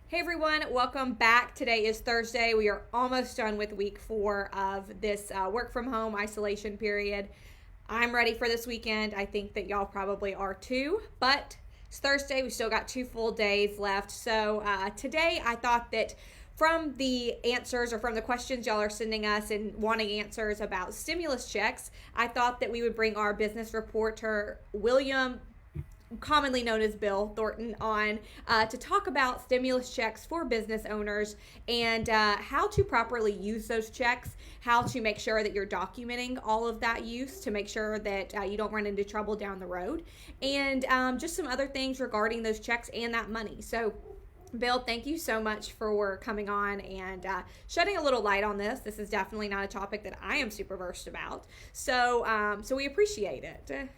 Hey everyone, welcome back. Today is Thursday. We are almost done with week 4 of this work from home isolation period. I'm ready for this weekend. I think that y'all probably are too, but it's Thursday. We still got 2 full days left. So today I thought that from the answers or from the questions y'all are sending us and wanting answers about stimulus checks, I thought that we would bring our business reporter, William, commonly known as Bill Thornton, on to talk about stimulus checks for business owners and how to properly use those checks, how to make sure that you're documenting all of that use to make sure that you don't run into trouble down the road, and just some other things regarding those checks and that money. So, Bill, thank you so much for coming on and shedding a little light on this. This is definitely not a topic that I am super versed about, so we appreciate it.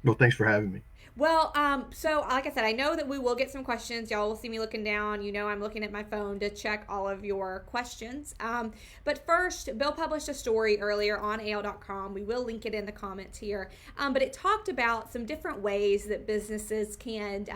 Well, thanks for having me. Well, so like I said, I know that we will get some questions. Y'all will see me looking down. You know, I'm looking at my phone to check all of your questions. But first, Bill published a story earlier on AL.com. We will link it in the comments here. But it talked about some different ways that businesses can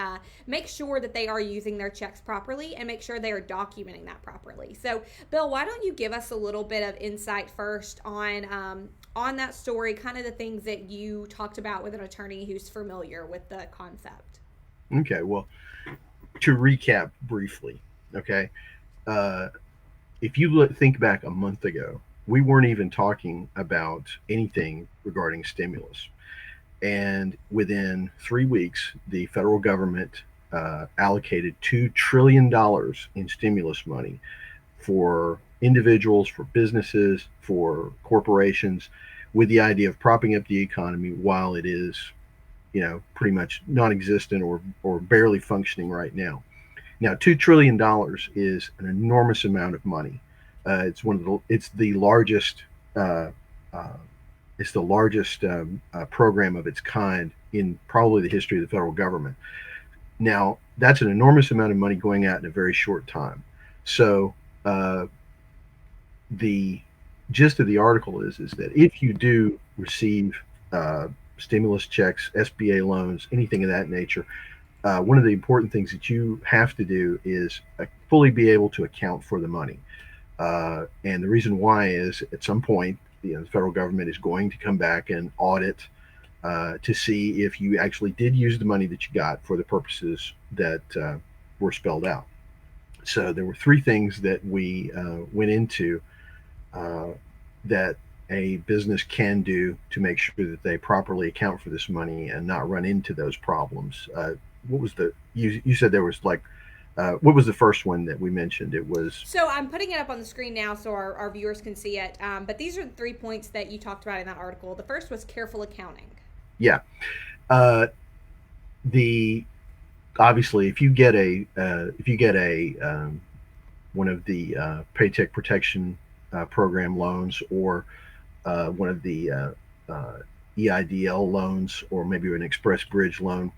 make sure that they are using their checks properly and make sure they are documenting that properly. So, Bill, why don't you give us a little bit of insight first on that story, kind of the things that you talked about with an attorney who's familiar with the concept. Okay, well, to recap briefly, okay, uh, if you think back a month ago, we weren't even talking about anything regarding stimulus. And within 3 weeks, the federal government allocated $2 trillion in stimulus money for individuals, for businesses, for corporations, with the idea of propping up the economy while it is, pretty much non-existent or barely functioning right now. Now, $2 trillion is an enormous amount of money. It's the largest uh, uh, program of its kind in probably the history of the federal government. Now, that's an enormous amount of money going out in a very short time. So uh, the gist of the article is that if you do receive uh, stimulus checks, SBA loans, anything of that nature, one of the important things that you have to do is fully be able to account for the money. And the reason why is at some point, the federal government is going to come back and audit to see if you actually did use the money that you got for the purposes that were spelled out. So there were three things that we went into uh, that a business can do to make sure that they properly account for this money and not run into those problems. What was you said there was like, what was the first one that we mentioned? It was, So I'm putting it up on the screen now so our viewers can see it. But these are the 3 points that you talked about in that article. The first was careful accounting. yeah, uh, the obviously if you get a one of the Paycheck Protection Program loans or one of the EIDL loans or maybe an Express Bridge loan.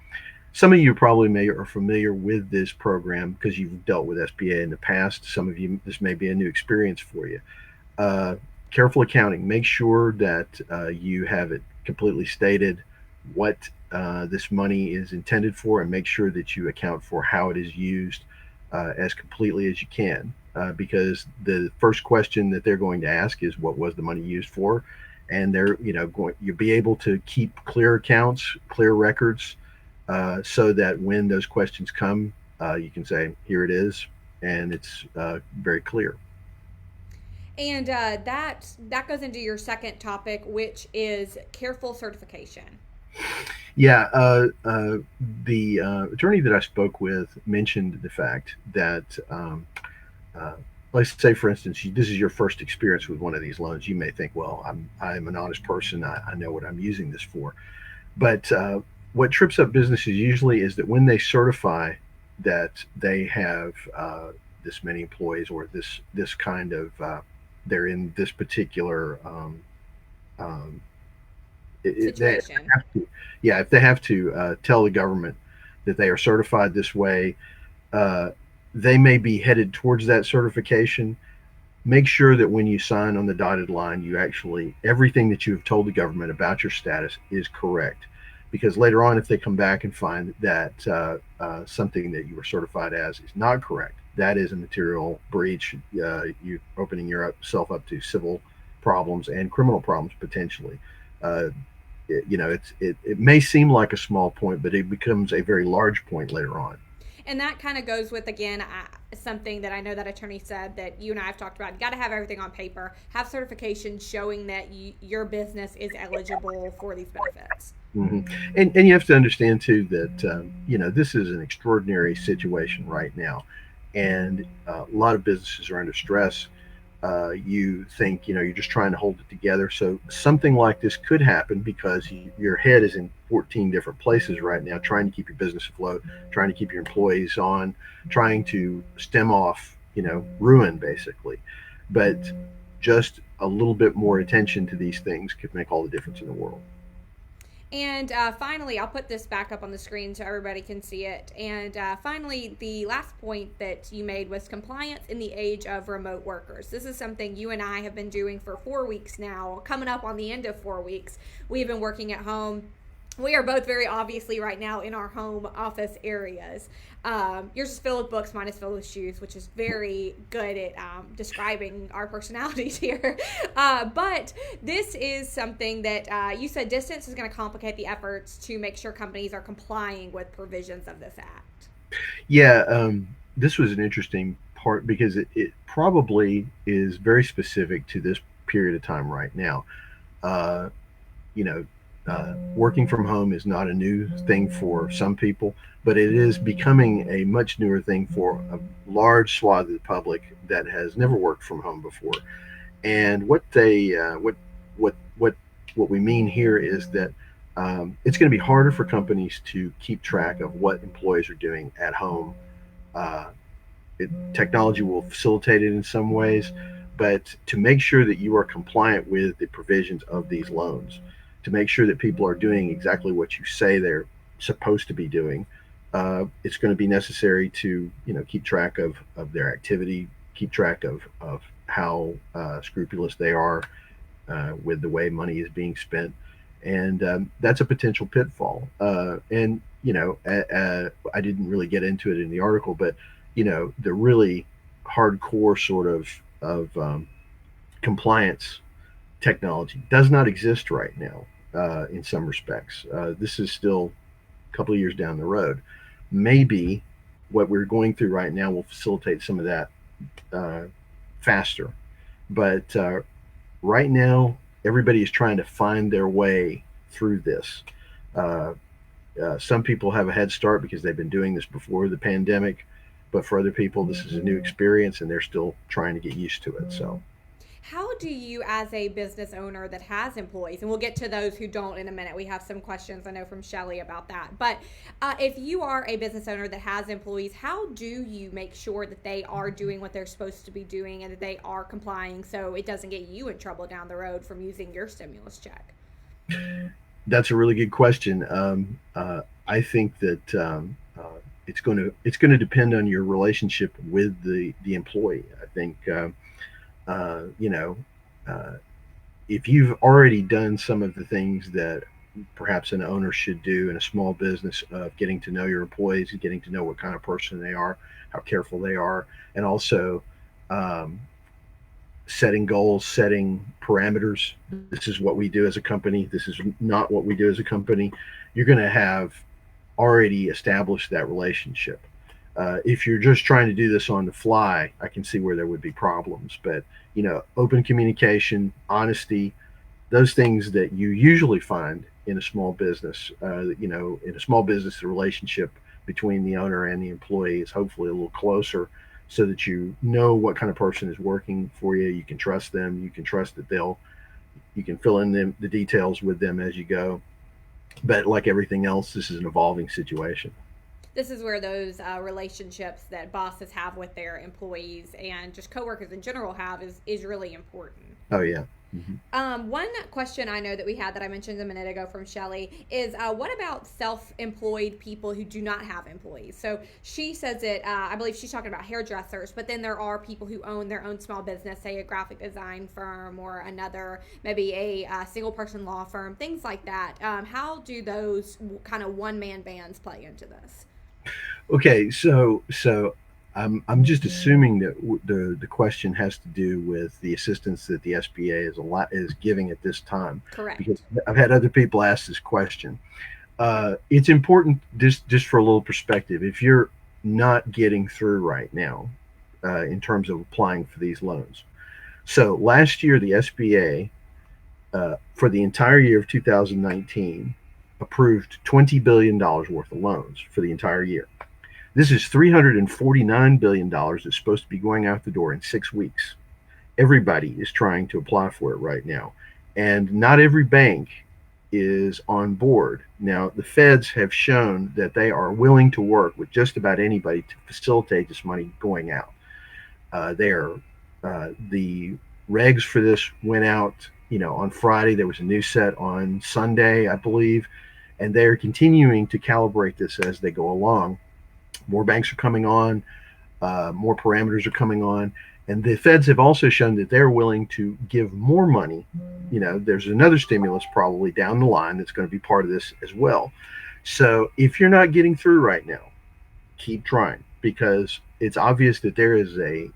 Some of you probably may are familiar with this program because you've dealt with SBA in the past. Some of you, this may be a new experience for you. Uh, Careful accounting. Make sure that you have it completely stated what this money is intended for, and make sure that you account for how it is used as completely as you can. Because the first question that they're going to ask is, what was the money used for? And they're, you'll be able to keep clear accounts, clear records, so that when those questions come, you can say, here it is, and it's very clear. And that goes into your second topic, which is careful certification. Yeah, the attorney that I spoke with mentioned the fact that, uh, let's say, for instance, this is your first experience with one of these loans. You may think, well, I'm an honest person. I know what I'm using this for. But what trips up businesses usually is that when they certify that they have this many employees or this kind of they're in this particular um, they Situation. have to, yeah, if they have to tell the government that they are certified this way, uh, they may be headed towards that certification. Make sure that when you sign on the dotted line, you actually, everything that you have told the government about your status is correct. because later on, if they come back and find that something that you were certified as is not correct, that is a material breach. You're opening yourself up to civil problems and criminal problems potentially. Uh, it may seem like a small point, but it becomes a very large point later on. And that kind of goes with, again, something that I know that attorney said that you and I have talked about. You got to have everything on paper, have certification showing that your business is eligible for these benefits. Hmm. And you have to understand too that this is an extraordinary situation right now, and a lot of businesses are under stress. You think you're just trying to hold it together, so something like this could happen because your head is in 14 different places right now, trying to keep your business afloat, trying to keep your employees on, trying to stem off ruin basically. But just a little bit more attention to these things could make all the difference in the world. And finally, I'll put this back up on the screen so everybody can see it. And finally, the last point that you made was compliance in the age of remote workers. This is something you and I have been doing for 4 weeks now, coming up on the end of 4 weeks. We've been working at home. We are both very obviously right now in our home office areas. Yours is filled with books, mine is filled with shoes, which is very good at describing our personalities here. But this is something that you said distance is going to complicate the efforts to make sure companies are complying with provisions of this act. Yeah, this was an interesting part because it probably is very specific to this period of time right now. Uh, you know, Working from home is not a new thing for some people, but it is becoming a much newer thing for a large swath of the public that has never worked from home before. And what we mean here is that it's going to be harder for companies to keep track of what employees are doing at home. Uh, Technology will facilitate it in some ways, but to make sure that you are compliant with the provisions of these loans, to make sure that people are doing exactly what you say they're supposed to be doing, it's going to be necessary to keep track of their activity, keep track of how scrupulous they are with the way money is being spent, and that's a potential pitfall. And I didn't really get into it in the article, but the really hardcore sort of compliance technology does not exist right now in some respects. This is still a couple of years down the road. Maybe what we're going through right now will facilitate some of that uh, faster. But right now, everybody is trying to find their way through this. Uh, some people have a head start because they've been doing this before the pandemic, but for other people, this is a new experience and they're still trying to get used to it. So, How do you, as a business owner that has employees, and we'll get to those who don't in a minute. We have some questions I know from Shelly about that. But if you are a business owner that has employees, how do you make sure that they are doing what they're supposed to be doing and that they are complying so it doesn't get you in trouble down the road from using your stimulus check? that's a really good question. I think that it's going to depend on your relationship with the employee. I think uh, you know uh, if you've already done some of the things that perhaps an owner should do in a small business of getting to know your employees, getting to know what kind of person they are, how careful they are, and also um, setting goals, setting parameters. This is what we do as a company. This is not what we do as a company. You're going to have already established that relationship. If you're just trying to do this on the fly, I can see where there would be problems. But open communication, honesty, those things that you usually find in a small business. In a small business, the relationship between the owner and the employee is hopefully a little closer, so that you know what kind of person is working for you. You can trust them. You can trust that you can fill in the details with them as you go. But like everything else, this is an evolving situation. This is where those relationships that bosses have with their employees and just coworkers in general have is really important. Oh yeah. Mhm. One question I know that we had that I mentioned a minute ago from Shelly is what about self-employed people who do not have employees? So she says it, I believe she's talking about hairdressers, but then there are people who own their own small business, say a graphic design firm or another, maybe a single person law firm, things like that. How do those kind of one-man bands play into this? Okay, so I'm just assuming that the question has to do with the assistance that the SBA is giving at this time, because Correct. I've had other people ask this question. It's important, just for a little perspective. If you're not getting through right now in terms of applying for these loans, so last year the SBA for the entire year of 2019 approved $20 billion worth of loans for the entire year. This is $349 billion that's supposed to be going out the door in 6 weeks. Everybody is trying to apply for it right now. And not every bank is on board. Now, the feds have shown that they are willing to work with just about anybody to facilitate this money going out. The regs for this went out, on Friday. There was a new set on Sunday, I believe, and they're continuing to calibrate this as they go along. More banks are coming on, more parameters are coming on, and the feds have also shown that they're willing to give more money. There's another stimulus probably down the line that's going to be part of this as well. So if you're not getting through right now, keep trying, because it's obvious that there is a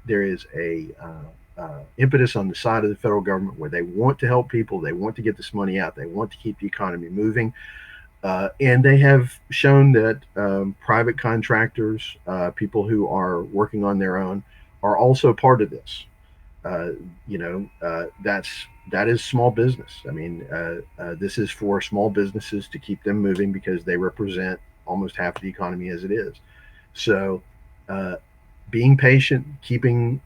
impetus on the side of the federal government where they want to help people, they want to get this money out, they want to keep the economy moving. And they have shown that private contractors, people who are working on their own, are also part of this. Uh, that is small business. I mean, this is for small businesses to keep them moving because they represent almost half of the economy as it is. So, uh, being patient, keeping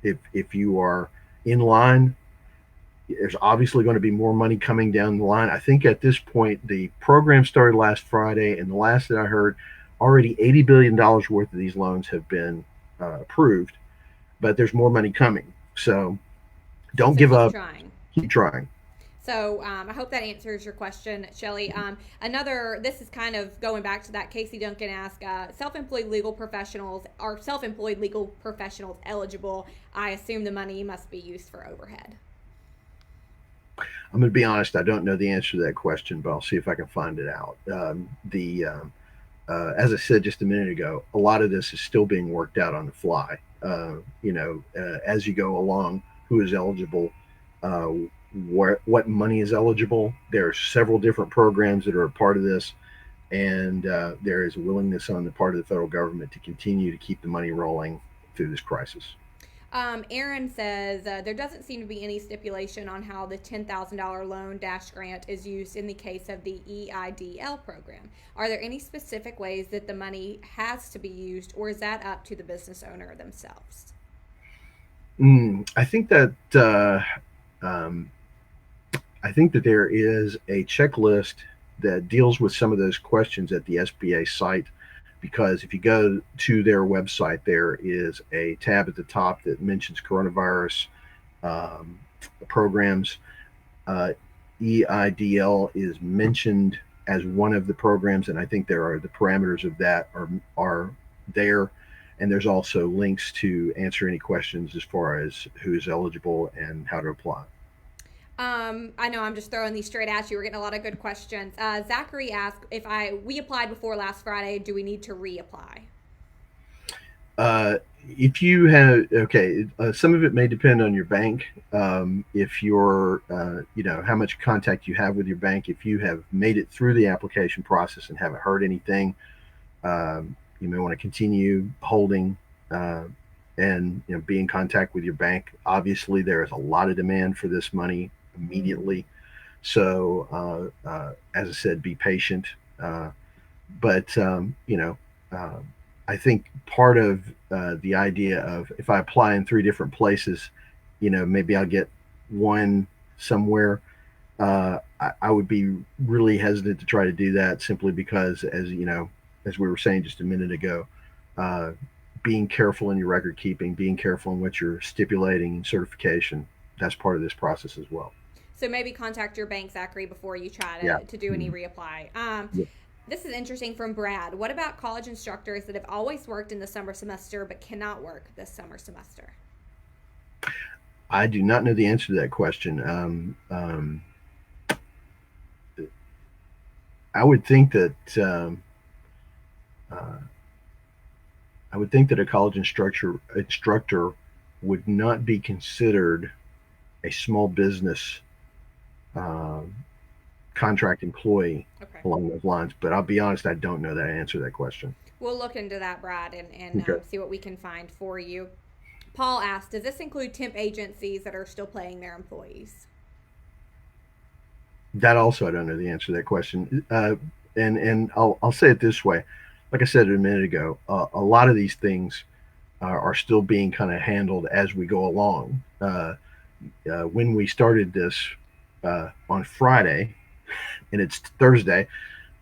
if you are in line, there's obviously going to be more money coming down the line. I think at this point, the program started last Friday, and the last that I heard, already $80 billion worth of these loans have been approved, but there's more money coming. So don't So give keep up. trying. Keep trying. So I hope that answers your question, Shelly. This is kind of going back to that Casey Duncan asked, are self-employed legal professionals eligible? I assume the money must be used for overhead. I'm going to be honest. I don't know the answer to that question, but I'll see if I can find it out. As I said just a minute ago, a lot of this is still being worked out on the fly. As you go along, who is eligible, uh, what money is eligible. There are several different programs that are a part of this, and there is a willingness on the part of the federal government to continue to keep the money rolling through this crisis. Aaron says there doesn't seem to be any stipulation on how the $10,000 loan dash grant is used in the case of the EIDL program. Are there any specific ways that the money has to be used, or is that up to the business owner themselves? I think that um, there is a checklist that deals with some of those questions at the SBA site, because if you go to their website, there is a tab at the top that mentions coronavirus um, programs. Uh, EIDL is mentioned as one of the programs, and I think there are the parameters of that are there, and there's also links to answer any questions as far as who is eligible and how to apply. I know I'm just throwing these straight at you. We're getting a lot of good questions. Zachary asked if we applied before last Friday, do we need to reapply? If you have, okay, some of it may depend on your bank. If you're, how much contact you have with your bank. If you have made it through the application process and haven't heard anything, you may want to continue holding and be in contact with your bank. Obviously, there is a lot of demand for this money immediately. So, as I said, be patient. But I think part of the idea of, if I apply in three different places, maybe I'll get one somewhere. I would be really hesitant to try to do that, simply because, as we were saying just a minute ago, uh, being careful in your record keeping, being careful in what you're stipulating in certification. That's part of this process as well. So maybe contact your bank, Zachary, before you try Yeah. to do any Mhm. reapply. Yeah. This is interesting from Brad. What about college instructors that have always worked in the summer semester but cannot work this summer semester? I do not know the answer to that question. I would think that uh, I would think that a college instructor would not be considered a small business um, contract employee Okay. along those lines. But I'll be honest, I don't know that answer to that question. We'll look into that, Brad, and Okay. see what we can find for you. Paul asked, does this include temp agencies that are still paying their employees? That also, I don't know the answer to that question. And I'll say it this way, like I said a minute ago, a lot of these things are still being kind of handled as we go along. When we started this on Friday, and it's Thursday,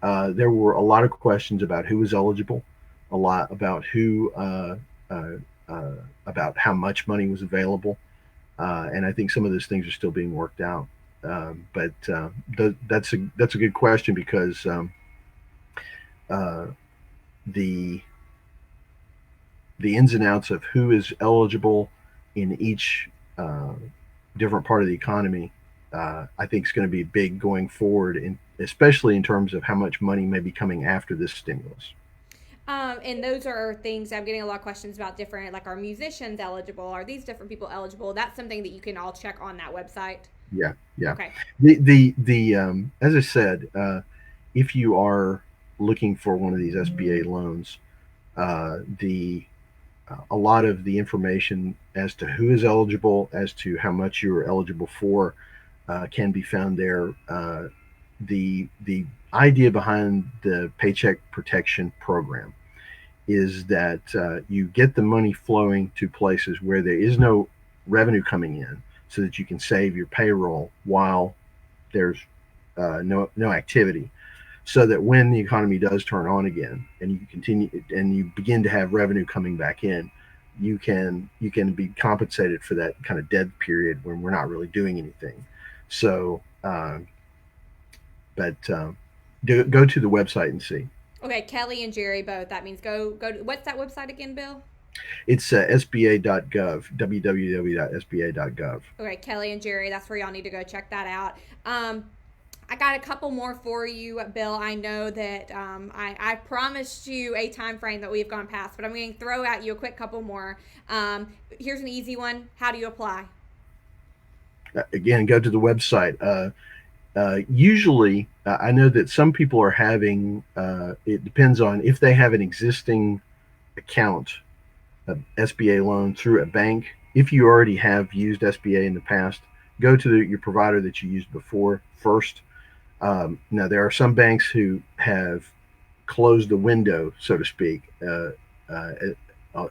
there were a lot of questions about who was eligible, a lot about who uh, uh, about how much money was available, and I think some of those things are still being worked out. But that's a good question because uh, the the ins and outs of who is eligible in each uh, different part of the economy, I think is going to be big going forward, especially in terms of how much money may be coming after this stimulus. And those are things I'm getting a lot of questions about different, like, are musicians eligible? Are these different people eligible? That's something that you can all check on that website. Yeah, yeah. Okay. The as I said, if you are looking for one of these SBA loans, the a lot of the information as to who is eligible, as to how much you are eligible for, can be found there. The idea behind the Paycheck Protection Program is that you get the money flowing to places where there is no revenue coming in, so that you can save your payroll while there's no activity, so that when the economy does turn on again and you continue and you begin to have revenue coming back in, you can be compensated for that kind of dead period when we're not really doing anything. So, but go to the website and see. Okay, Kelly and Jerry both. That means go to, what's that website again, Bill? It's sba.gov, www.sba.gov. Okay, Kelly and Jerry, that's where y'all need to go check that out. I got a couple more for you, Bill. I know that I promised you a time frame that we've gone past, but I'm going to throw at you a quick couple more. Here's an easy one. How do you apply? Again, go to the website. Usually, I know that some people are having, it depends on if they have an existing account, SBA loan through a bank. If you already have used SBA in the past, go to your provider that you used before first. Now, there are some banks who have closed the window, so to speak, uh,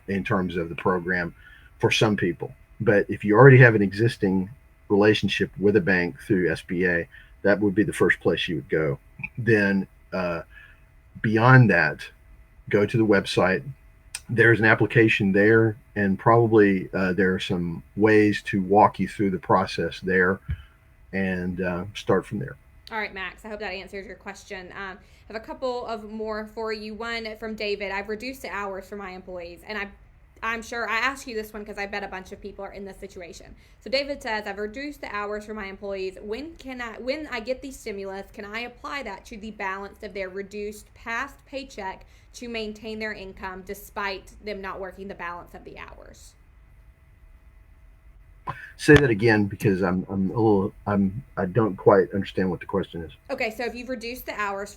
in terms of the program for some people. But if you already have an existing relationship with a bank through SBA, that would be the first place you would go. Then, beyond that, go to the website. There's an application there, and probably there are some ways to walk you through the process there, and start from there. All right, Max, I hope that answers your question. I have a couple of more for you. One from David. I've reduced the hours for my employees, and I'm sure I asked you this one because I bet a bunch of people are in this situation. So David says, I've reduced the hours for my employees. When I get the stimulus, can I apply that to the balance of their reduced past paycheck to maintain their income despite them not working the balance of the hours? Say that again because I don't quite understand what the question is. Okay, so if you've reduced the hours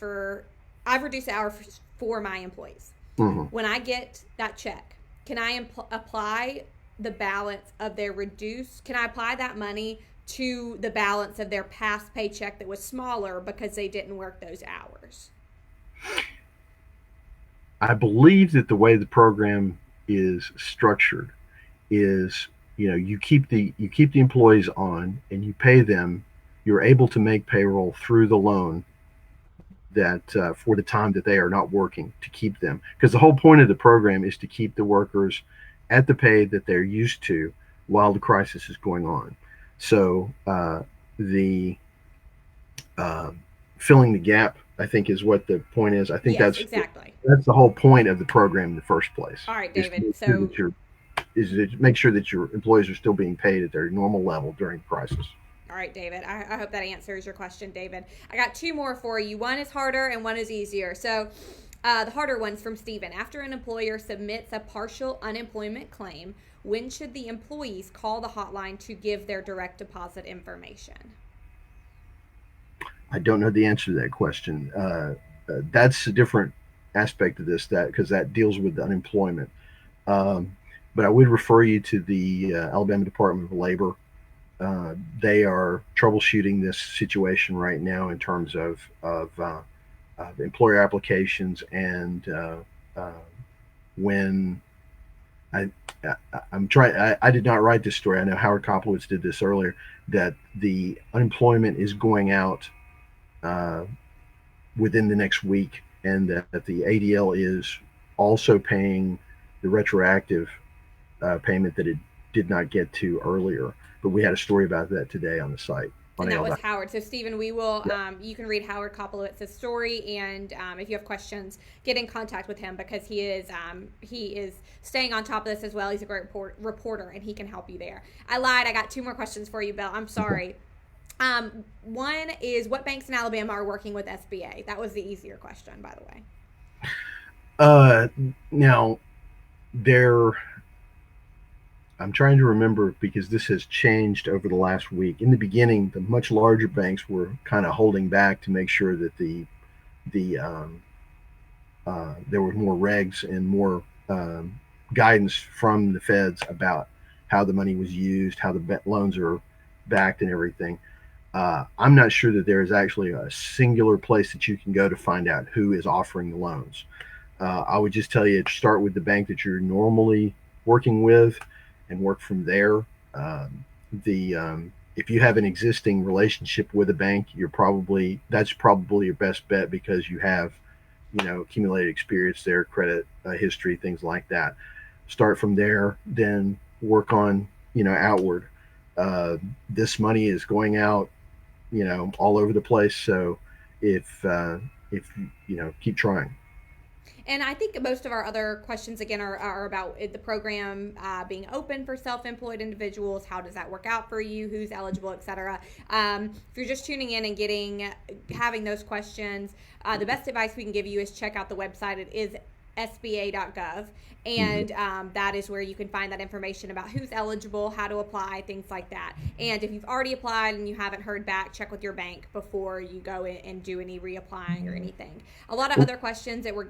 I've reduced the hours for my employees. Mm-hmm. When I get that check, can I apply the balance of their reduced? Can I apply that money to the balance of their past paycheck that was smaller because they didn't work those hours? I believe that the way the program is structured is, you keep the employees on and you pay them. You're able to make payroll through the loan, that for the time that they are not working, to keep them, because the whole point of the program is to keep the workers at the pay that they're used to while the crisis is going on. So the uh, filling the gap, I think, is what the point is. I think Yes, exactly. that's the whole point of the program in the first place, All right, is to David. make sure So, that make sure that your employees are still being paid at their normal level during the crisis. all right, David. I hope that answers your question, David. I got two more for you. One is harder and one is easier. So, the harder one's from Stephen. After an employer submits a partial unemployment claim, when should the employees call the hotline to give their direct deposit information? I don't know the answer to that question. That's a different aspect of this, that because that deals with unemployment. Um, but I would refer you to the Alabama Department of Labor. They are troubleshooting this situation right now in terms of employer applications, and uh, when I, I'm trying. I did not write this story. I know Howard Koplowitz did this earlier. That the unemployment is going out uh, within the next week, and that the ADL is also paying the retroactive payment that it did not get to earlier. But we had a story about that today on the site on And that was AL.com. Howard. So, Stephen, we will, Yeah. you can read Howard Koplowitz's story. And if you have questions, get in contact with him because he is staying on top of this as well. He's a great reporter and he can help you there. I lied. I got two more questions for you, Bill. I'm Okay. sorry. One is what banks in Alabama are working with SBA? That was the easier question, by the way. Uh, Now there, I'm trying to remember because this has changed over the last week. In the beginning, the much larger banks were kind of holding back to make sure that there were more regs and more guidance from the feds about how the money was used, how the loans are backed, and everything. I'm not sure that there is actually a singular place that you can go to find out who is offering the loans. I would just tell you to start with the bank that you're normally working with and work from there. The If you have an existing relationship with a bank, that's probably your best bet because you have accumulated experience there, credit history, things like that. Start from there, then work on outward. Uh, this money is going out all over the place, so if keep trying. And I think most of our other questions, again, are about the program being open for self employed individuals. How does that work out for you? Who's eligible, etc. If you're just tuning in and having those questions, the best advice we can give you is check out the website. It is SBA.gov, Mm-hmm. and that is where you can find that information about who's eligible, how to apply, things like that. And if you've already applied and you haven't heard back, check with your bank before you go in and do any reapplying or anything. A lot of other questions that we're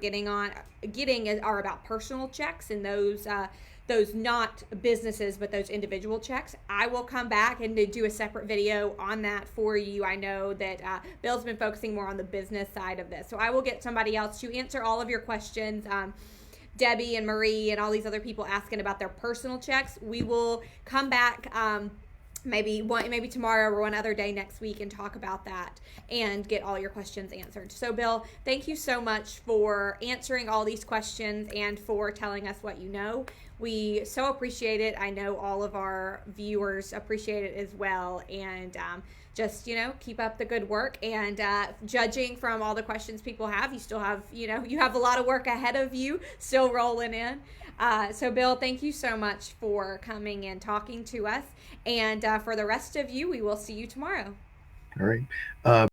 are about personal checks and those not businesses but those individual checks. I will come back and do a separate video on that for you. I know that Bill's been focusing more on the business side of this, so I will get somebody else to answer all of your questions. Debbie and Marie and all these other people asking about their personal checks. We will come back maybe tomorrow or one other day next week and talk about that and get all your questions answered. So, Bill, thank you so much for answering all these questions and for telling us what you know. We so appreciate it. I know all of our viewers appreciate it as well. And just, keep up the good work. And judging from all the questions people have, you still have, you have a lot of work ahead of you still rolling in. So, Bill, thank you so much for coming and talking to us. And for the rest of you, we will see you tomorrow. All right.